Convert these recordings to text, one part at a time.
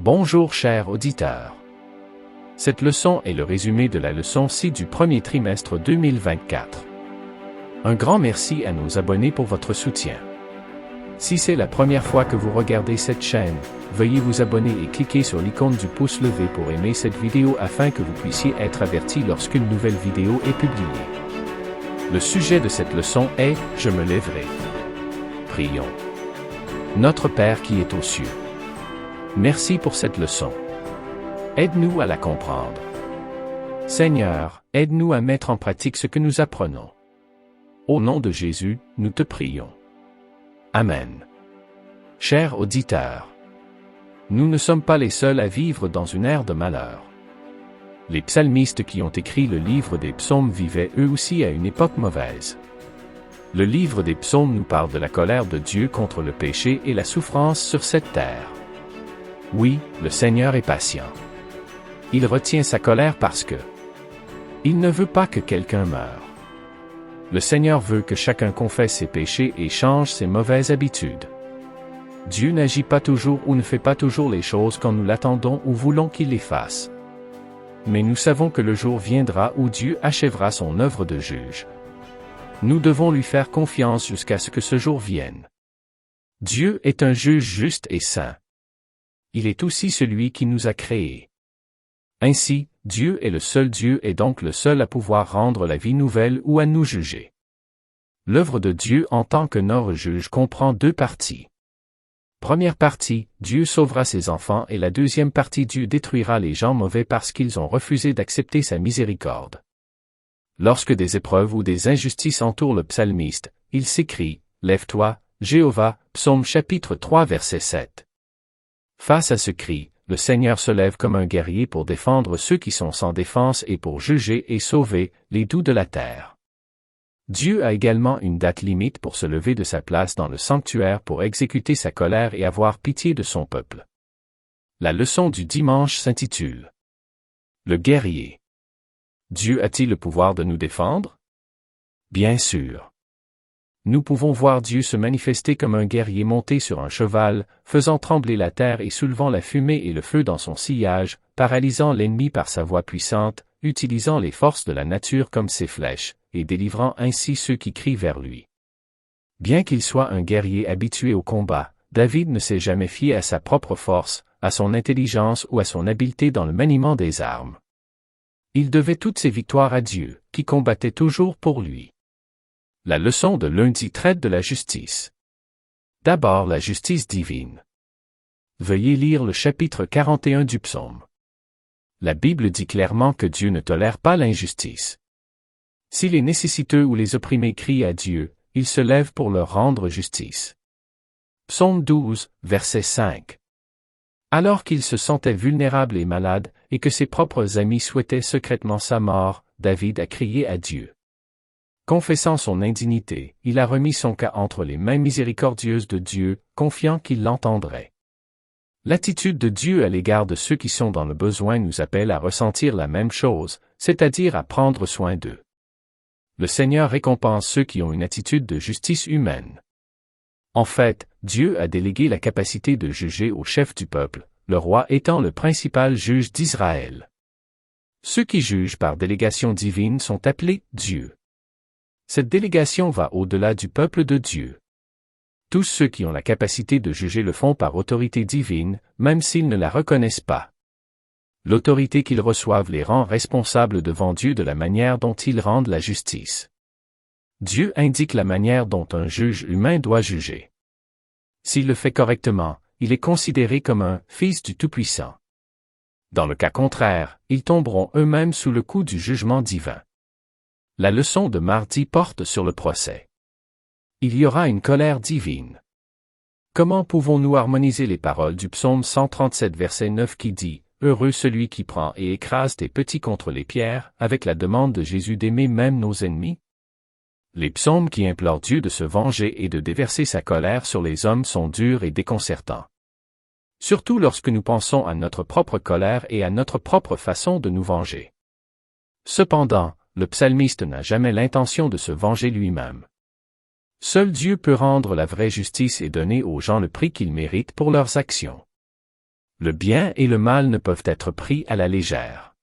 Bonjour chers auditeurs. Cette leçon est le résumé de la leçon 6 du premier trimestre 2024. Un grand merci à nos abonnés pour votre soutien. Si c'est la première fois que vous regardez cette chaîne, veuillez vous abonner et cliquer sur l'icône du pouce levé pour aimer cette vidéo afin que vous puissiez être averti lorsqu'une nouvelle vidéo est publiée. Le sujet de cette leçon est « Je me lèverai ». Prions. Notre Père qui est aux cieux. Merci pour cette leçon. Aide-nous à la comprendre. Seigneur, aide-nous à mettre en pratique ce que nous apprenons. Au nom de Jésus, nous te prions. Amen. Chers auditeurs, nous ne sommes pas les seuls à vivre dans une ère de malheur. Les psalmistes qui ont écrit le livre des psaumes vivaient eux aussi à une époque mauvaise. Le livre des psaumes nous parle de la colère de Dieu contre le péché et la souffrance sur cette terre. Oui, le Seigneur est patient. Il retient sa colère parce que il ne veut pas que quelqu'un meure. Le Seigneur veut que chacun confesse ses péchés et change ses mauvaises habitudes. Dieu n'agit pas toujours ou ne fait pas toujours les choses quand nous l'attendons ou voulons qu'il les fasse. Mais nous savons que le jour viendra où Dieu achèvera son œuvre de juge. Nous devons lui faire confiance jusqu'à ce que ce jour vienne. Dieu est un juge juste et saint. Il est aussi celui qui nous a créés. Ainsi, Dieu est le seul Dieu et donc le seul à pouvoir rendre la vie nouvelle ou à nous juger. L'œuvre de Dieu en tant que notre juge comprend deux parties. Première partie, Dieu sauvera ses enfants et la deuxième partie, Dieu détruira les gens mauvais parce qu'ils ont refusé d'accepter sa miséricorde. Lorsque des épreuves ou des injustices entourent le psalmiste, il s'écrie « Lève-toi, Jéhovah » Psaume chapitre 3 verset 7. Face à ce cri, le Seigneur se lève comme un guerrier pour défendre ceux qui sont sans défense et pour juger et sauver les doux de la terre. Dieu a également une date limite pour se lever de sa place dans le sanctuaire pour exécuter sa colère et avoir pitié de son peuple. La leçon du dimanche s'intitule « Le guerrier ». Dieu a-t-il le pouvoir de nous défendre? Bien sûr. Nous pouvons voir Dieu se manifester comme un guerrier monté sur un cheval, faisant trembler la terre et soulevant la fumée et le feu dans son sillage, paralysant l'ennemi par sa voix puissante, utilisant les forces de la nature comme ses flèches, et délivrant ainsi ceux qui crient vers lui. Bien qu'il soit un guerrier habitué au combat, David ne s'est jamais fié à sa propre force, à son intelligence ou à son habileté dans le maniement des armes. Il devait toutes ses victoires à Dieu, qui combattait toujours pour lui. La leçon de lundi traite de la justice. D'abord la justice divine. Veuillez lire le chapitre 41 du psaume. La Bible dit clairement que Dieu ne tolère pas l'injustice. Si les nécessiteux ou les opprimés crient à Dieu, il se lève pour leur rendre justice. Psaume 12, verset 5. Alors qu'il se sentait vulnérable et malade, et que ses propres amis souhaitaient secrètement sa mort, David a crié à Dieu. Confessant son indignité, il a remis son cas entre les mains miséricordieuses de Dieu, confiant qu'il l'entendrait. L'attitude de Dieu à l'égard de ceux qui sont dans le besoin nous appelle à ressentir la même chose, c'est-à-dire à prendre soin d'eux. Le Seigneur récompense ceux qui ont une attitude de justice humaine. En fait, Dieu a délégué la capacité de juger au chef du peuple, le roi étant le principal juge d'Israël. Ceux qui jugent par délégation divine sont appelés Dieu. Cette délégation va au-delà du peuple de Dieu. Tous ceux qui ont la capacité de juger le font par autorité divine, même s'ils ne la reconnaissent pas. L'autorité qu'ils reçoivent les rend responsables devant Dieu de la manière dont ils rendent la justice. Dieu indique la manière dont un juge humain doit juger. S'il le fait correctement, il est considéré comme un « fils du Tout-Puissant ». Dans le cas contraire, ils tomberont eux-mêmes sous le coup du jugement divin. La leçon de mardi porte sur le procès. Il y aura une colère divine. Comment pouvons-nous harmoniser les paroles du psaume 137 verset 9 qui dit « Heureux celui qui prend et écrase tes petits contre les pierres » avec la demande de Jésus d'aimer même nos ennemis? Les psaumes qui implorent Dieu de se venger et de déverser sa colère sur les hommes sont durs et déconcertants. Surtout lorsque nous pensons à notre propre colère et à notre propre façon de nous venger. Cependant, le psalmiste n'a jamais l'intention de se venger lui-même. Seul Dieu peut rendre la vraie justice et donner aux gens le prix qu'ils méritent pour leurs actions. Le bien et le mal ne peuvent être pris à la légère.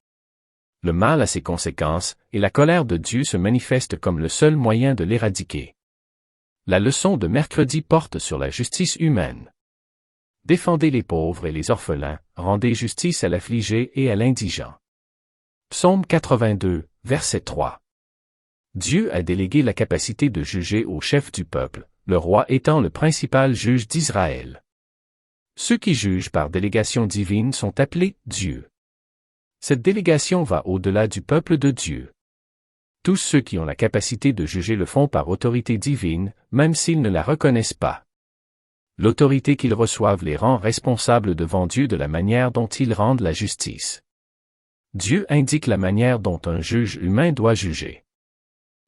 Le mal a ses conséquences, et la colère de Dieu se manifeste comme le seul moyen de l'éradiquer. La leçon de mercredi porte sur la justice humaine. Défendez les pauvres et les orphelins, rendez justice à l'affligé et à l'indigent. Psaume 82, verset 3. Dieu a délégué la capacité de juger au chef du peuple, le roi étant le principal juge d'Israël. Ceux qui jugent par délégation divine sont appelés Dieu. Cette délégation va au-delà du peuple de Dieu. Tous ceux qui ont la capacité de juger le font par autorité divine, même s'ils ne la reconnaissent pas. L'autorité qu'ils reçoivent les rend responsables devant Dieu de la manière dont ils rendent la justice. Dieu indique la manière dont un juge humain doit juger.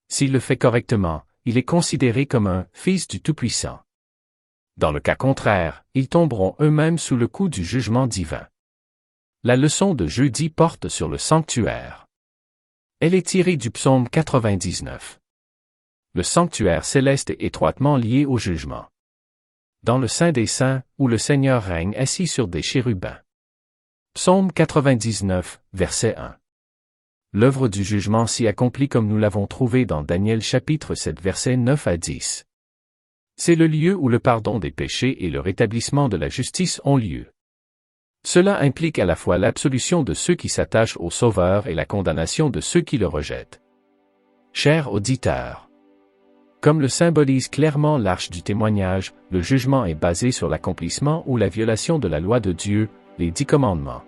S'il le fait correctement, il est considéré comme un « fils du Tout-Puissant ». Dans le cas contraire, ils tomberont eux-mêmes sous le coup du jugement divin. La leçon de jeudi porte sur le sanctuaire. Elle est tirée du psaume 99. Le sanctuaire céleste est étroitement lié au jugement. Dans le Saint des Saints, où le Seigneur règne assis sur des chérubins. Psaume 99, verset 1. L'œuvre du jugement s'y accomplit comme nous l'avons trouvé dans Daniel chapitre 7 versets 9 à 10. C'est le lieu où le pardon des péchés et le rétablissement de la justice ont lieu. Cela implique à la fois l'absolution de ceux qui s'attachent au Sauveur et la condamnation de ceux qui le rejettent. Chers auditeurs, comme le symbolise clairement l'arche du témoignage, le jugement est basé sur l'accomplissement ou la violation de la loi de Dieu, les 10 commandements.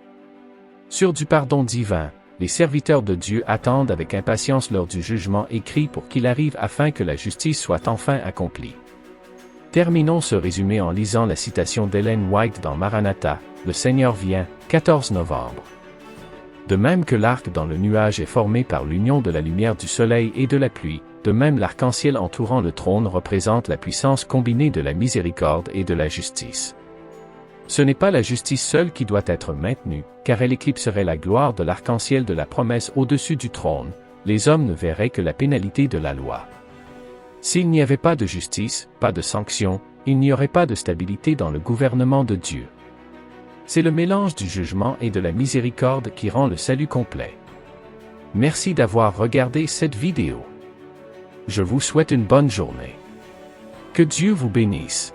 Sur du pardon divin, les serviteurs de Dieu attendent avec impatience l'heure du jugement écrit pour qu'il arrive afin que la justice soit enfin accomplie. Terminons ce résumé en lisant la citation d'Ellen White dans Maranatha, « Le Seigneur vient, 14 novembre. » De même que l'arc dans le nuage est formé par l'union de la lumière du soleil et de la pluie, de même l'arc-en-ciel entourant le trône représente la puissance combinée de la miséricorde et de la justice. Ce n'est pas la justice seule qui doit être maintenue, car elle éclipserait la gloire de l'arc-en-ciel de la promesse au-dessus du trône, les hommes ne verraient que la pénalité de la loi. S'il n'y avait pas de justice, pas de sanction, il n'y aurait pas de stabilité dans le gouvernement de Dieu. C'est le mélange du jugement et de la miséricorde qui rend le salut complet. Merci d'avoir regardé cette vidéo. Je vous souhaite une bonne journée. Que Dieu vous bénisse.